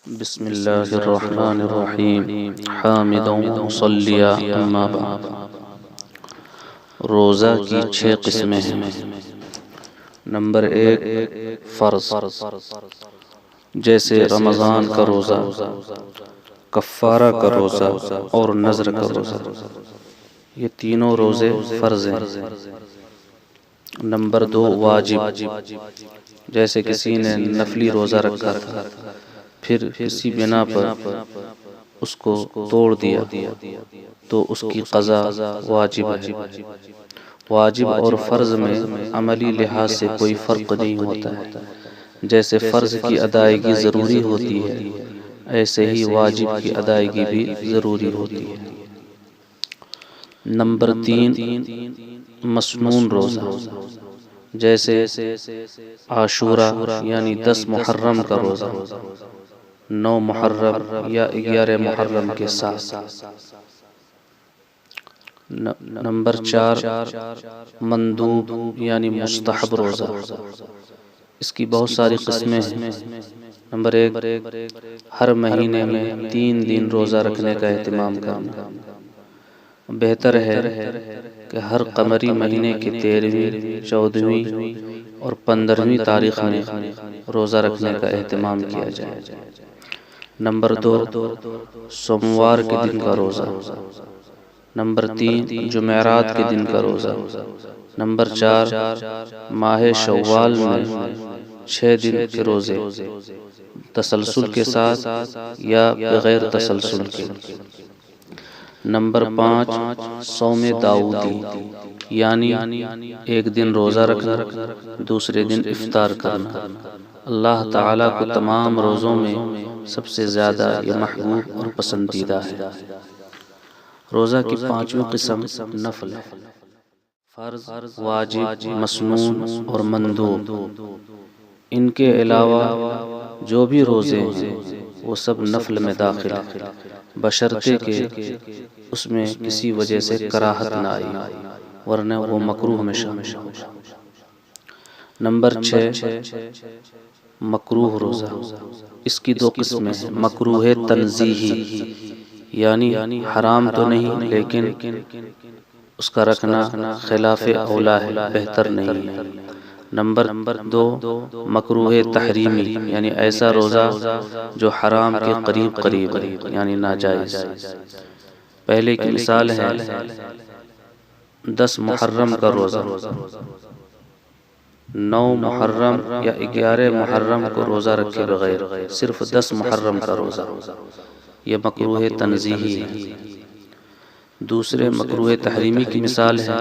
بسم اللہ الرحمن الرحیم حامدا مصلیا اما بعد۔ روزہ کی 6 قسمیں ہیں۔ نمبر 1 فرض، جیسے رمضان کا روزہ، کفارہ کا روزہ اور نذر کا روزہ، یہ تینوں روزے فرض ہیں۔ نمبر 2 واجب، جیسے کسی نے نفلی روزہ رکھا تھا پھر کسی بنا پر اس کو توڑ دیا تو اس کی قضا واجب ہے۔ واجب اور فرض میں عملی لحاظ سے کوئی فرق نہیں ہوتا ہے۔ جیسے فرض کی ادائیگی ضروری ہوتی ہے ایسے ہی واجب کی ادائیگی بھی ضروری ہوتی ہے۔ نمبر 3 مسنون روزہ، جیسے عاشورہ یعنی 10 محرم کا روزہ، 9 محرم یا 11 محرم کے ساتھ۔ نمبر 4 مندوب یعنی مستحب روزہ، اس کی بہت ساری قسمیں ہیں۔ نمبر 1 ہر مہینے میں 3 دن روزہ رکھنے کا اہتمام کرنا۔ بہتر ہے کہ ہر قمری مہینے کی 13ویں، 14ویں اور 15ویں تاریخ میں روزہ رکھنے کا اہتمام کیا جائے۔ نمبر 2 سوموار کے دن کا روزہ۔ نمبر 3 جمعرات کے دن کا روزہ۔ نمبر 4 ماہ شوال میں 6 دن کے روزے، تسلسل کے ساتھ یا بغیر تسلسل کے۔ نمبر 5 صوم داؤدی، یعنی ایک دن روزہ رکھنا دوسرے دن افطار کرنا۔ اللہ تعالیٰ کو تمام روزوں میں سب سے زیادہ یہ محبوب اور پسندیدہ ہے۔ روزہ کی 5ویں قسم نفل، فرض، واجب، مسنون اور مندوب۔ ان کے علاوہ جو بھی روزے ہیں وہ سب نفل میں داخل ہیں، بشرطے کہ اس میں کسی وجہ سے کراہت نہ آئی، ورنہ وہ مکروہ میں شامل ہو۔ نمبر 6 مکروہ روزہ، اس کی 2 قسمیں ہیں۔ مکروہ تنزیہی، یعنی حرام تو نہیں لیکن اس کا رکھنا خلاف اولا ہے، بہتر نہیں ہے۔ نمبر 2 مکروہ تحریمی، یعنی ایسا روزہ جو حرام کے قریب قریب ہے، یعنی ناجائز۔ پہلے کی مثال ہے 10 محرم کا روزہ، 9 محرم یا 11 محرم کو روزہ رکھے بغیر صرف 10 محرم کا روزہ، یہ مکروہ تنزیہی ہے۔ دوسرے مکروہ تحریمی کی مثال ہے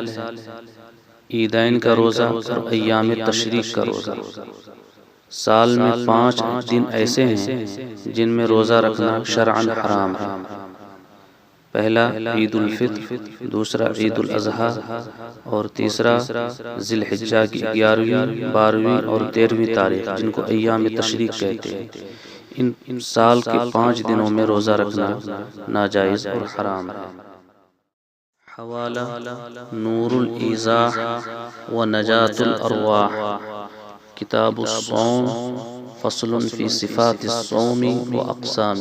عیدین کا روزہ اور ایام تشریق کا روزہ۔ سال میں 5 دن ایسے ہیں جن میں روزہ رکھنا شرعاً حرام ہے۔ پہلا عید الفطر، دوسرا عید الاضحیٰ اور تیسرا ذی الحجہ کی 11ویں، 12ویں اور 13ویں تاریخ، جن کو ایام تشریق کہتے ہیں۔ ان سال کے 5 دنوں میں روزہ رکھنا ناجائز اور حرام ہے۔ حوالہ نور الایضاح و نجات الارواح، کتاب الصوم، فصل فی صفات الصوم و اقسام۔